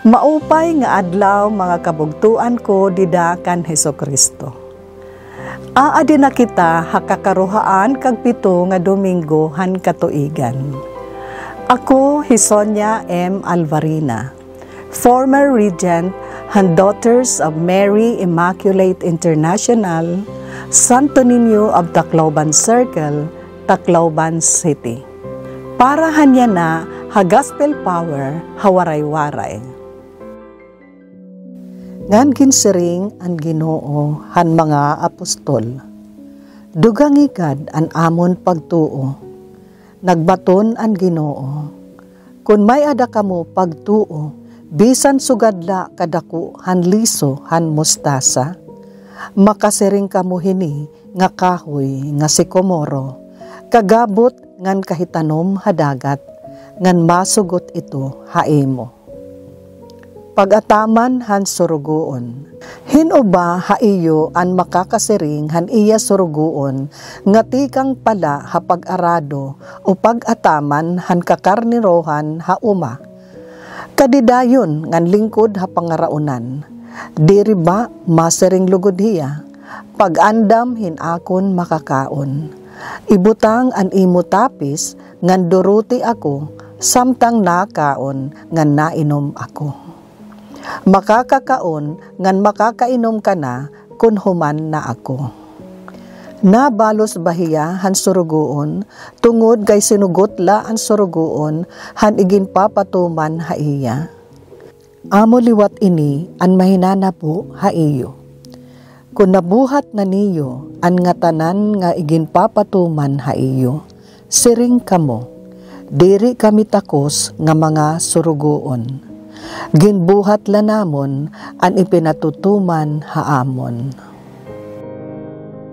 Maupay nga adlaw mga kabugtuan ko dida kan Hesukristo. Aadi na kita hakakaruhaan kag pito nga Domingo han katuigan. Ako Hisonia M. Alvarina, former regent han Daughters of Mary Immaculate International, Santo Niño of Tacloban Circle, Tacloban City. Para hanya na ha gospel power hawaray-waray. Ngan ginsiring ang Ginoo han mga apostol. Dugang ikad an amon pagtuo. Nagbaton ang Ginoo. Kun may ada kamo pagtuo, bisan sugadla kadaku han liso han mustasa, makasiring kamo hini nga kahoy nga sikomoro, kagabot ngan kahitanom hadagat, ngan masugot ito haimo. Pag-ataman han surugoon. Hinuba haiyo an makakasiring han iya surugoon nga tikang pala ha pag-arado o pag-ataman han kakarnirohan ha uma. Kadidayon ngan lingkod ha pangaraunan. Diri ba masiring lugod hiya? Pag-andam hinakon makakaon. Ibutang an imo tapis ngan duruti ako samtang nakaon ngan nainom ako. Makakakaon ngan makakainom ka na kun human na ako. Nabalos bahiya han surugoon tungod kay sinugotla ang surugoon han iginpapatuman ha iya. Amo liwat ini an mahinana po ha iyo. Kun nabuhat na niyo an nga tanan nga iginpapatuman ha iyo, siring kamo, diri kami takos nga mga surugoon. Ginbuhat la namon an ipinatutuman haamon.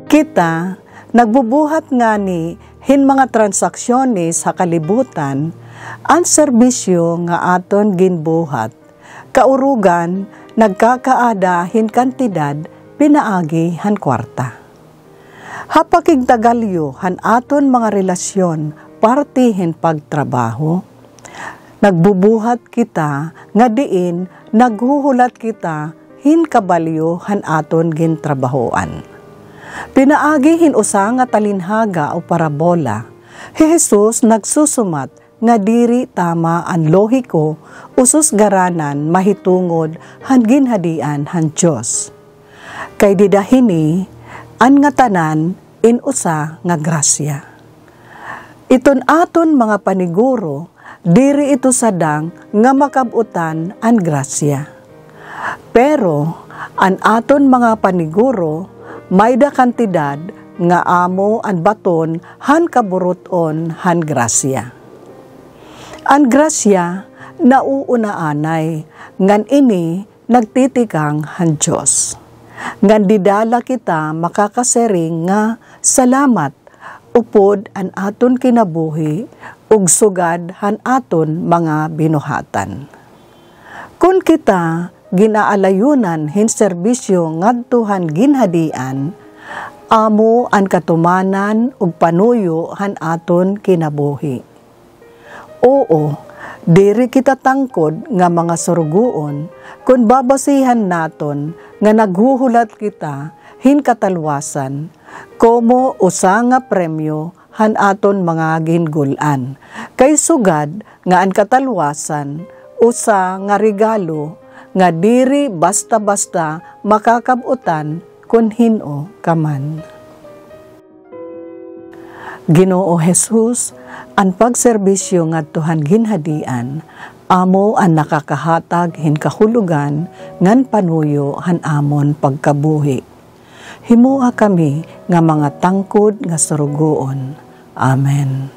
Kita nagbubuhat nga ni hin mga transaksyones sa kalibutan ang serbisyo nga aton ginbuhat. Kaurugan nagkakaada hin kantidad pinaagi han kwarta. Hapakig tagalyo han aton mga relasyon partihin pagtrabaho. Nagbubuhat kita nga diin naghuhulat kita hin kabalyo han aton gintrabahoan. Pinaagi hin usa nga talinhaga o parabola, Jesus nagsusumat nga diri tama ang lohiko usus garanan mahitungod han ginhadian han Dios. Kay didahini an nga tanan in usa nga grasya. Iton aton mga paniguro diri ito sadang nga makabutan ang grasya. Pero an aton mga paniguro may da kantidad nga amo an baton han kaburuton han grasya. An grasya nauunaanay ngan ini nagtitikang han Dios. Ngan didala kita makakasering nga salamat upod an aton kinabuhi ug sugad han aton mga binuhatan. Kun kita ginaalayunan hin serbisyo ngadto han ginhadian, amo an katumanan ug panuyo han aton kinabuhi. Oo, diri kita tangkod nga mga surugoon kun babasihan naton nga naghuhulat kita hin katalwasan komo usa nga premyo han aton mga gingulan. Kay sugad nga an katalwasan usa nga regalo nga diri basta-basta makakabutan kun hino kaman. Ginoo Jesus, ang pagserbisyo ngadto han ginhadian amo ang nakakahatag hin kahulugan ngan panuyo han amon pagkabuhi. Himua kami nga mga tangkod nga surugoon. Amen.